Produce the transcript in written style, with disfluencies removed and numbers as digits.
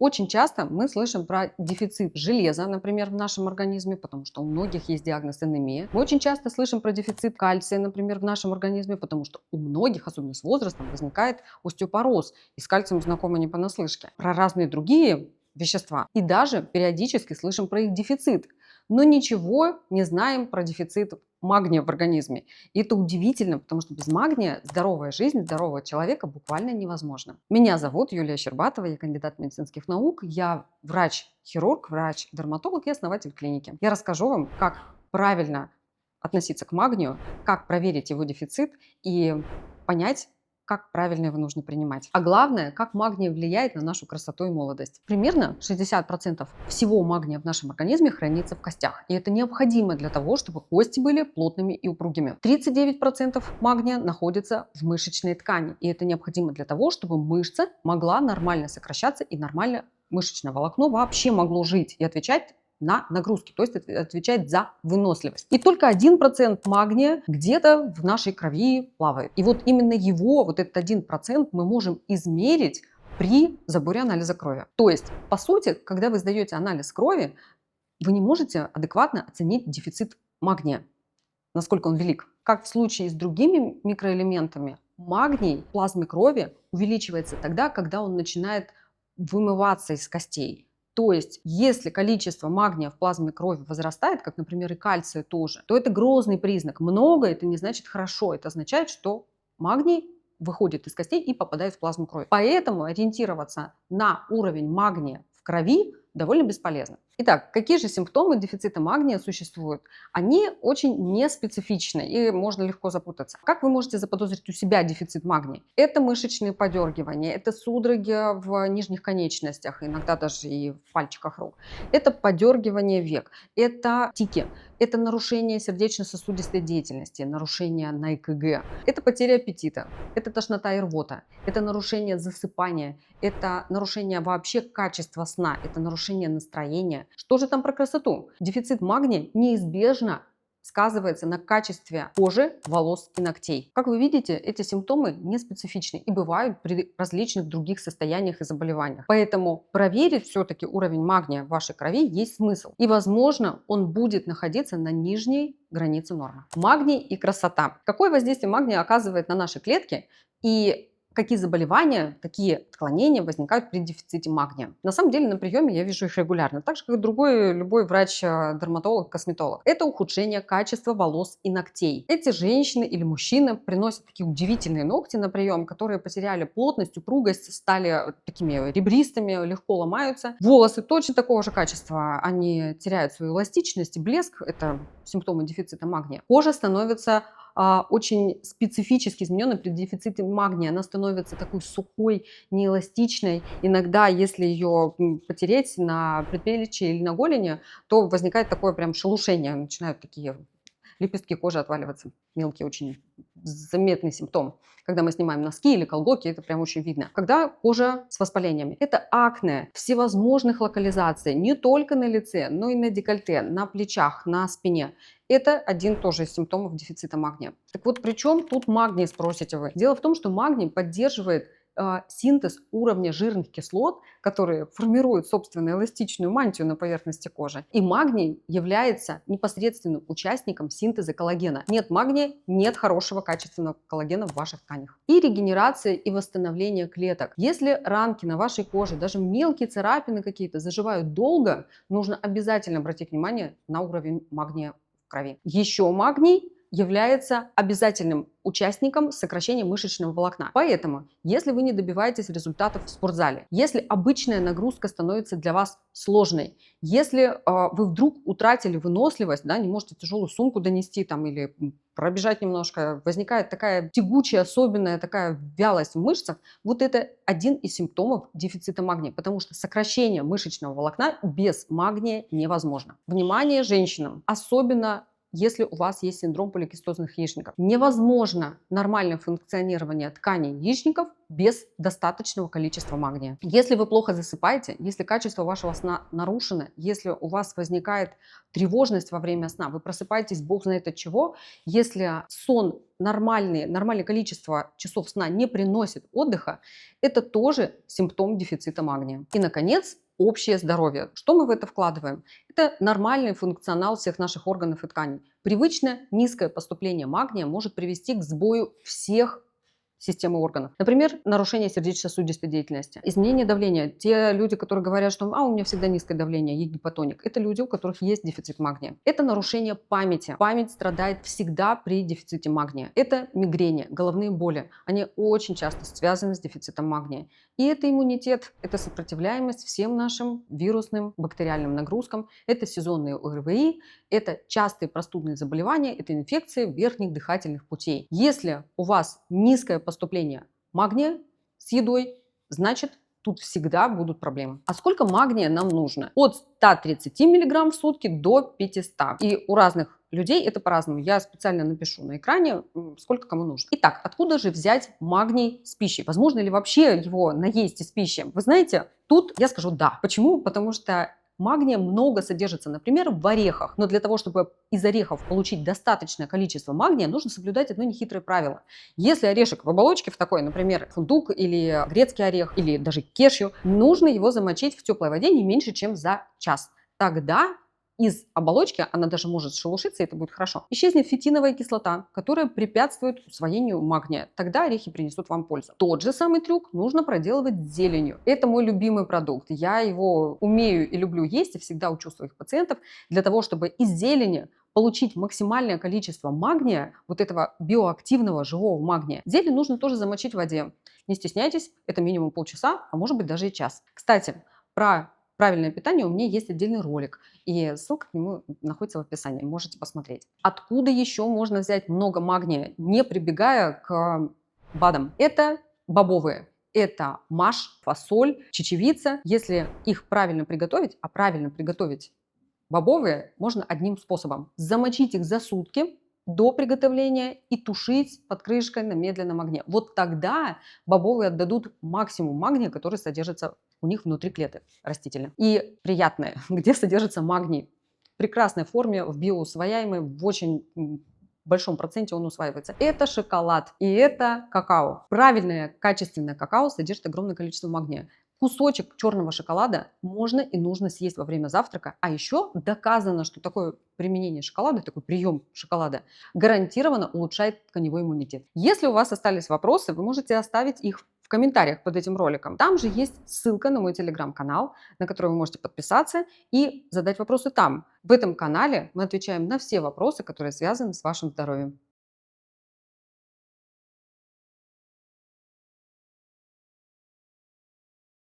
Очень часто мы слышим про дефицит железа, например, в нашем организме, потому что у многих есть диагноз анемия. Мы очень часто слышим про дефицит кальция, например, в нашем организме, потому что у многих, особенно с возрастом, возникает остеопороз. И с кальцием знакомы не понаслышке. Про разные другие вещества. И даже периодически слышим про их дефицит. Но ничего не знаем про дефицит магния в организме. И это удивительно, потому что без магния здоровая жизнь здорового человека буквально невозможна. Меня зовут Юлия Щербатова, я кандидат медицинских наук, я врач-хирург, врач-дерматолог и основатель клиники. Я расскажу вам, как правильно относиться к магнию, как проверить его дефицит и понять, как правильно его нужно принимать. А главное, как магний влияет на нашу красоту и молодость. Примерно 60% всего магния в нашем организме хранится в костях. И это необходимо для того, чтобы кости были плотными и упругими. 39% магния находится в мышечной ткани. И это необходимо для того, чтобы мышца могла нормально сокращаться и нормально мышечное волокно вообще могло жить и отвечать на нагрузки, то есть отвечать за выносливость. И только 1% магния где-то в нашей крови плавает. И вот именно его, вот этот 1% мы можем измерить при заборе анализа крови. То есть, по сути, когда вы сдаете анализ крови, вы не можете адекватно оценить дефицит магния, насколько он велик. Как в случае с другими микроэлементами, магний в плазме крови увеличивается тогда, когда он начинает вымываться из костей. То есть, если количество магния в плазме крови возрастает, как, например, и кальция тоже, то это грозный признак. Много – это не значит хорошо. Это означает, что магний выходит из костей и попадает в плазму крови. Поэтому ориентироваться на уровень магния в крови довольно бесполезно. Итак, какие же симптомы дефицита магния существуют? Они очень неспецифичны и можно легко запутаться. Как вы можете заподозрить у себя дефицит магния? Это мышечные подергивания, это судороги в нижних конечностях, иногда даже и в пальчиках рук. Это подергивание век, это тики, это нарушение сердечно-сосудистой деятельности, нарушение на ЭКГ, это потеря аппетита, это тошнота и рвота, это нарушение засыпания, это нарушение вообще качества сна, это нарушение настроения. Что же там про красоту? Дефицит магния неизбежно сказывается на качестве кожи, волос и ногтей. Как вы видите, эти симптомы не специфичны и бывают при различных других состояниях и заболеваниях. Поэтому проверить все-таки уровень магния в вашей крови есть смысл. И, возможно, он будет находиться на нижней границе нормы. Магний и красота. Какое воздействие магния оказывает на наши клетки и какие заболевания, какие отклонения возникают при дефиците магния. На самом деле на приеме я вижу их регулярно, так же как и любой врач-дерматолог, косметолог. Это ухудшение качества волос и ногтей. Эти женщины или мужчины приносят такие удивительные ногти на прием, которые потеряли плотность, упругость, стали такими ребристыми, легко ломаются. Волосы точно такого же качества, они теряют свою эластичность и блеск, это симптомы дефицита магния. Кожа становится очень специфически изменена при дефиците магния. Она становится такой сухой, неэластичной. Иногда, если ее потереть на предплечье или на голени, то возникает такое прям шелушение. Начинают такие лепестки кожи отваливаться. Мелкий очень заметный симптом. Когда мы снимаем носки или колготки, это прям очень видно. Когда кожа с воспалениями. Это акне всевозможных локализаций. Не только на лице, но и на декольте, на плечах, на спине. Это один тоже из симптомов дефицита магния. Так вот, при чем тут магний, спросите вы? Дело в том, что магний поддерживает синтез уровня жирных кислот, которые формируют собственную эластичную мантию на поверхности кожи. И магний является непосредственным участником синтеза коллагена. Нет магния, нет хорошего качественного коллагена в ваших тканях. И регенерация и восстановление клеток. Если ранки на вашей коже, даже мелкие царапины какие-то заживают долго, нужно обязательно обратить внимание на уровень магния в крови. Еще магний является обязательным участником сокращения мышечного волокна. Поэтому, если вы не добиваетесь результатов в спортзале, если обычная нагрузка становится для вас сложной, если вы вдруг утратили выносливость, да, не можете тяжелую сумку донести там, или пробежать немножко, возникает такая тягучая, особенная такая вялость в мышцах, вот это один из симптомов дефицита магния, потому что сокращение мышечного волокна без магния невозможно. Внимание женщинам, особенно если у вас есть синдром поликистозных яичников. Невозможно нормальное функционирование тканей яичников без достаточного количества магния. Если вы плохо засыпаете, если качество вашего сна нарушено, если у вас возникает тревожность во время сна, вы просыпаетесь бог знает от чего, если сон нормальное количество часов сна не приносит отдыха, это тоже симптом дефицита магния. И, наконец, общее здоровье. Что мы в это вкладываем? Это нормальный функционал всех наших органов и тканей. Привычно низкое поступление магния может привести к сбою всех системы органов. Например, нарушение сердечно-сосудистой деятельности, изменение давления. Те люди, которые говорят, что у меня всегда низкое давление, я гипотоник, это люди, у которых есть дефицит магния. Это нарушение памяти. Память страдает всегда при дефиците магния. Это мигрени, головные боли. Они очень часто связаны с дефицитом магния. И это иммунитет, это сопротивляемость всем нашим вирусным, бактериальным нагрузкам, это сезонные ОРВИ, это частые простудные заболевания, это инфекции верхних дыхательных путей. Если у вас низкое поступление магния с едой, значит, тут всегда будут проблемы. А сколько магния нам нужно? От 130 мг в сутки до 500. И у разных людей это по-разному. Я специально напишу на экране, сколько кому нужно. Итак, откуда же взять магний с пищей? Возможно ли вообще его наесть из пищи? Вы знаете, тут я скажу да. Почему? Потому что магния много содержится, например, в орехах. Но для того, чтобы из орехов получить достаточное количество магния, нужно соблюдать одно нехитрое правило. Если орешек в оболочке в такой, например, фундук или грецкий орех, или даже кешью, нужно его замочить в теплой воде не меньше, чем за час. Тогда из оболочки, она даже может шелушиться, и это будет хорошо, исчезнет фитиновая кислота, которая препятствует усвоению магния. Тогда орехи принесут вам пользу. Тот же самый трюк нужно проделывать с зеленью. Это мой любимый продукт. Я его умею и люблю есть, и всегда учу своих пациентов для того, чтобы из зелени получить максимальное количество магния, вот этого биоактивного живого магния. Зелень нужно тоже замочить в воде. Не стесняйтесь, это минимум полчаса, а может быть даже и час. Кстати, про правильное питание у меня есть отдельный ролик, и ссылка к нему находится в описании, можете посмотреть. Откуда еще можно взять много магния, не прибегая к БАДам? Это бобовые. Это маш, фасоль, чечевица. Если их правильно приготовить, а правильно приготовить бобовые можно одним способом. Замочить их за сутки до приготовления и тушить под крышкой на медленном огне. Вот тогда бобовые отдадут максимум магния, который содержится у них внутри клеток растительных. И приятное, где содержится магний в прекрасной форме, в биоусвояемой, в очень большом проценте он усваивается. Это шоколад и это какао. Правильное, качественное какао содержит огромное количество магния. Кусочек черного шоколада можно и нужно съесть во время завтрака. А еще доказано, что такое применение шоколада, такой прием шоколада гарантированно улучшает тканевой иммунитет. Если у вас остались вопросы, вы можете оставить их в комментариях под этим роликом. Там же есть ссылка на мой телеграм-канал, на который вы можете подписаться и задать вопросы там. В этом канале мы отвечаем на все вопросы, которые связаны с вашим здоровьем.